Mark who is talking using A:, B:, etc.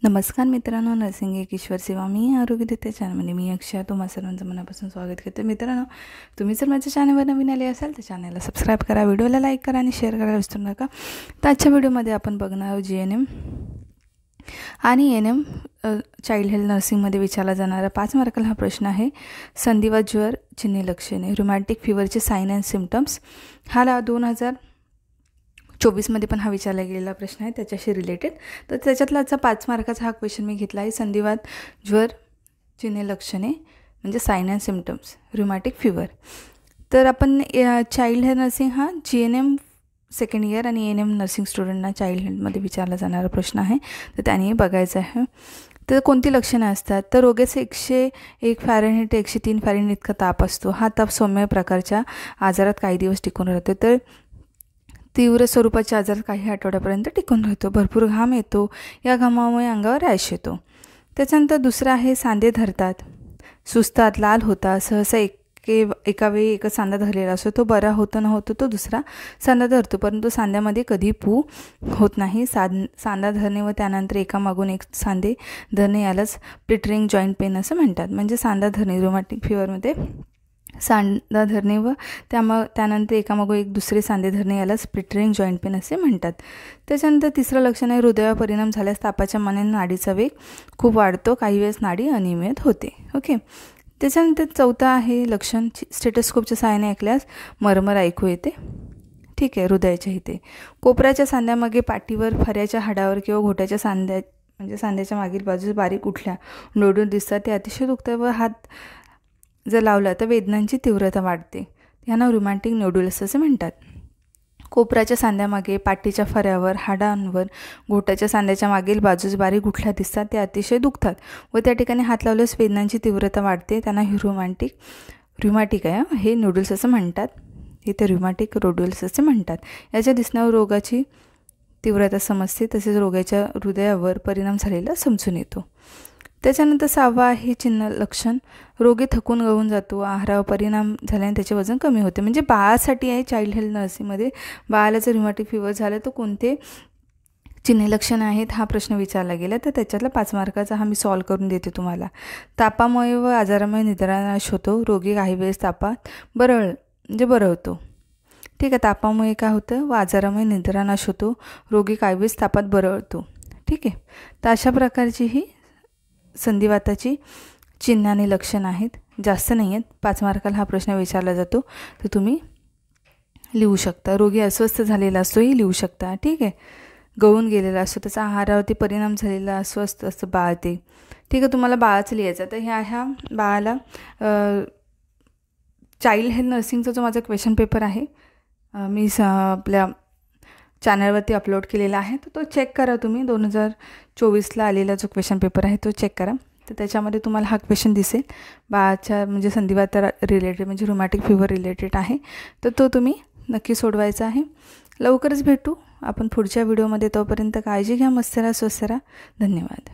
A: नमस्कार मित्रांनो, नर्सिंग एक ईश्वर सेवा मी आरोग्यदाते चॅनलमध्ये मी अक्षय तुम्हा सर्वांचं मनापासून स्वागत करते। मित्रांनो, तुम्ही जर माझ्या चॅनलवर नवीन आले असाल तर चॅनलला सबस्क्राईब करा, व्हिडिओला लाईक करा आणि शेअर करायला विसरू नका। तर आजच्या व्हिडिओमध्ये आपण बघणार आहोत GNM आणि NM चाइल्ड हेल्थ नर्सिंगमध्ये विचारला जाणारा 5 मार्काला हा प्रश्न आहे। संधिवात ज्वर, चिन्हे लक्षणे, रुमॅटिक फीवरचे साइन अँड सिम्पटम्स। हा 2024 मध्ये पण हा विचारला गेलेला प्रश्न आहे त्याच्याशी रिलेटेड। तर त्याच्यातला आजचा 5 मार्काचा हा क्वेश्चन मी घेतला आहे। संधिवात ज्वर, चिन्हे लक्षणे म्हणजे साइन अँड सिम्पटम्स, रुमॅटिक फीवर। तर आपण चाइल्ड हेल्थ नर्सिंग हा GNM सेकंड इयर आणि NM नर्सिंग स्टुडंटना चाइल्ड हेल्थमध्ये विचारला जाणारा प्रश्न आहे, तर त्याने बघायचं आहे। तर कोणती लक्षणे असतात, तर रोगाचे 101 फॅरेनहीट ते 103 फॅरेनहीट इतका ताप असतो। हा ताप सौम्य प्रकारच्या आजारात काही दिवस टिकून राहतो, तर तीव्र स्वरूपाच्या आजारात काही आठवड्यापर्यंत टिकून राहतो। भरपूर घाम येतो, या घामामुळे अंगावर रॅश येतो। त्याच्यानंतर दुसरा आहे सांधे धरतात, सुजतात, लाल होतात, सहसा एका वेळी एकच सांधा धरलेला असतो, तो बरा होतो न होतो तो दुसरा सांधा धरतो, परंतु सांध्यामध्ये कधी पू होत नाही। सांधा धरणे व त्यानंतर एकामागून एक सांधे धरणे यालाच प्लिटरिंग जॉईंट पेन असं म्हणतात। म्हणजे सांधा धरणे रुमॅटिक फीवरमध्ये सांधा धरणे व त्यानंतर एकामागोन एक दुसरे सांधे धरणे याला स्प्लिटरिंग जॉईंट पेन असे म्हणतात। त्याच्यानंतर तिसरं लक्षण आहे हृदयावर परिणाम झाल्यास तापाच्या मानेने नाडीचा वेग खूप वाढतो, काही वेळेस नाडी अनियमित होते। ओके, त्याच्यानंतर चौथा आहे लक्षण स्टेथोस्कोपच्या सहाय्याने ऐकल्यास मरमर ऐकू येते। ठीक आहे, हृदयाच्या इथे कोपऱ्याच्या सांध्यामागे पाठीवर, फऱ्याच्या हाडावर किंवा घोट्याच्या म्हणजे सांध्याच्या मागील बाजूस बारीक उठल्या नोडून दिसतात, ते अतिशय दुखतात व हात जर लावला तर वेदनांची तीव्रता वाढते, यांना रुमॅटिक नोड्युलस असे म्हणतात। कोपऱ्याच्या सांध्यामागे, पाठीच्या फऱ्यावर, हाडांवर, घोट्याच्या सांध्याच्या मागील बाजूस बारीक गुठल्या दिसतात, ते अतिशय दुखतात व त्या ठिकाणी हात लावल्यास वेदनांची तीव्रता वाढते, त्यांना रुमॅटिक आहे हे नोड्युल्स असं म्हणतात। इथे रुमॅटिक नोड्युल्स असे म्हणतात। याच्या दिसण्यावर रोगाची तीव्रता समजते, तसेच रोगाच्या हृदयावर परिणाम झालेला समजून येतो। त्याच्यानंतर 6वा आहे चिन्ह लक्षण, रोगी थकून गळून जातो, आहारावर परिणाम झाल्याने त्याचे वजन कमी होते। म्हणजे बाळासाठी आहे चाइल्ड हेल्थ नर्सिंगमध्ये, बाळाला जर रुमॅटिक फीवर झालं तर कोणते चिन्हे लक्षण आहेत हा प्रश्न विचारला गेला, तर त्याच्यातला 5 मार्काचा हा मी सॉल्व करून देते तुम्हाला। तापामुळे व आजारामुळे निद्रानाश होतो, रोगी काही वेळेस तापात बरं होतो। ठीक आहे, तापामुळे काय होतं व आजारामुळे निद्रानाश होतो, रोगी काही वेळेस तापात बरं होतो। ठीक आहे, तर अशा प्रकारची ही संधिवाताची चिन्ह आणि लक्षण आहेत, जास्त नाही आहेत। 5 मार्काला हा प्रश्न विचारला जातो, तर तुम्ही लिहू शकता। रोगी अस्वस्थ झालेला असतो ही लिहू शकता। ठीक आहे, गळून गेलेला असतो, त्याचा आहारावरती परिणाम झालेला अस्वस्थ असतं बाळ ते। ठीक आहे, तुम्हाला बाळाचं लिहायचं, तर ह्या बाळाला चाइल्ड हेल्थ नर्सिंगचा जो माझा क्वेश्चन पेपर आहे मी आपल्या चॅनलवरती अपलोड केलेला आहे, तर तो चेक करा तुम्ही। 2024ला आलेला जो क्वेश्चन पेपर आहे तो चेक करा, तर त्याच्यामध्ये तुम्हाला हा क्वेश्चन दिसेल बाळाच्या म्हणजे संधिवात रिलेटेड म्हणजे रुमॅटिक फीवर रिलेटेड आहे, तर तो तुम्ही नक्की सोडवायचा आहे। लवकरच भेटू आपण पुढच्या व्हिडिओमध्ये, तोपर्यंत काळजी घ्या, मस्त राहा, स्वस्थ राहा, धन्यवाद।